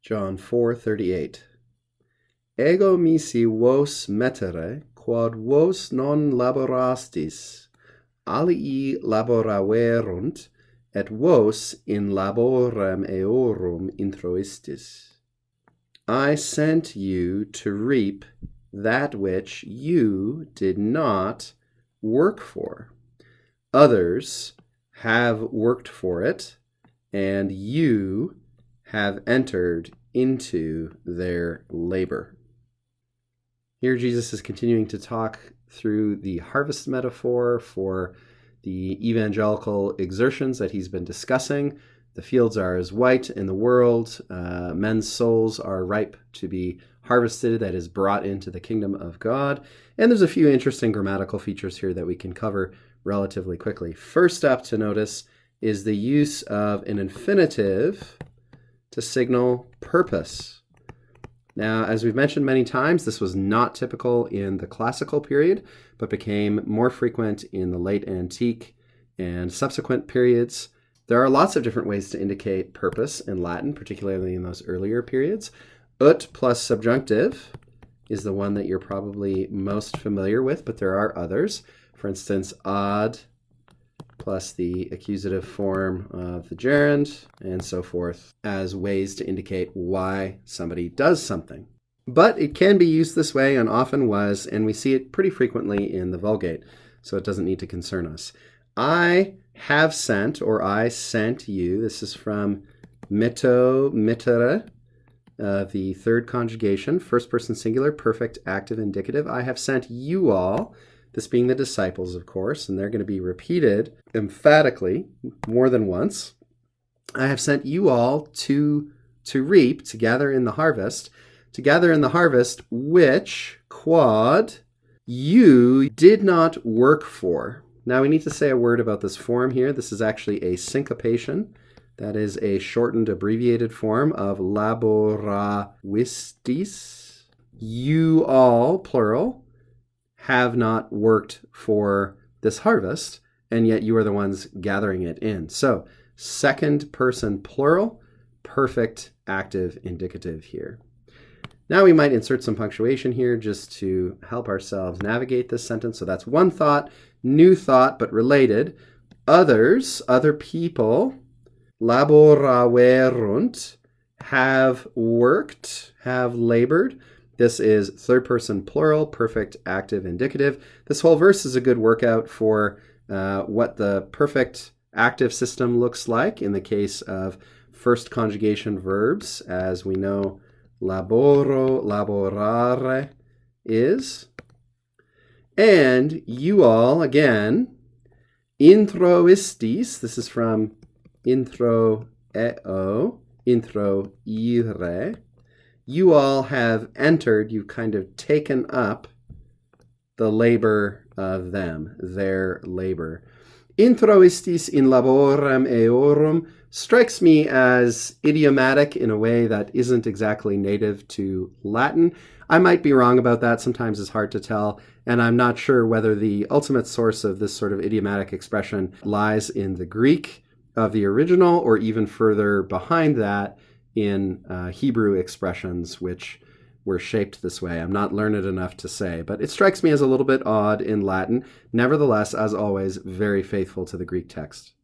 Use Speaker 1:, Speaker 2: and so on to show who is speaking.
Speaker 1: John 4:38. Ego misi vos mettere, quod vos non laborastis, alii laboraverunt, et vos in laborem eorum introistis. I sent you to reap that which you did not work for. Others have worked for it, and you have entered into their labor. Here Jesus is continuing to talk through the harvest metaphor for the evangelical exertions that he's been discussing. The fields are as white in the world. Men's souls are ripe to be harvested, that is brought into the kingdom of God. And there's a few interesting grammatical features here that we can cover relatively quickly. First up to notice is the use of an infinitive to signal purpose. Now, as we've mentioned many times, this was not typical in the classical period, but became more frequent in the late antique and subsequent periods. There are lots of different ways to indicate purpose in Latin, particularly in those earlier periods. Ut plus subjunctive is the one that you're probably most familiar with, but there are others. For instance, ad plus the accusative form of the gerund, and so forth, as ways to indicate why somebody does something. But it can be used this way, and often was, and we see it pretty frequently in the Vulgate, so it doesn't need to concern us. I have sent, or I sent you. This is from mitto, mittere, the third conjugation, first person singular, perfect, active, indicative. I have sent you all. This being the disciples, of course, and they're going to be repeated emphatically more than once. I have sent you all to reap, to gather in the harvest, which, quod, you did not work for. Now we need to say a word about this form here. This is actually a syncopation. That is a shortened, abbreviated form of laboravistis. You all, plural, have not worked for this harvest, and yet you are the ones gathering it in. So, second person plural, perfect active indicative here. Now we might insert some punctuation here just to help ourselves navigate this sentence. So that's one thought, new thought, but related. Others, other people, laboraverunt, have worked, have labored. This is third person plural, perfect active indicative. This whole verse is a good workout for what the perfect active system looks like in the case of first conjugation verbs, as we know laboro, laborare is. And you all, again, introistis, this is from intro eo, intro ire. You all have entered, you've kind of taken up the labor of them, their labor. Introistis in laborem eorum strikes me as idiomatic in a way that isn't exactly native to Latin. I might be wrong about that. Sometimes it's hard to tell, and I'm not sure whether the ultimate source of this sort of idiomatic expression lies in the Greek of the original or even further behind that in Hebrew expressions which were shaped this way. I'm not learned enough to say, but it strikes me as a little bit odd in Latin. Nevertheless, as always, very faithful to the Greek text.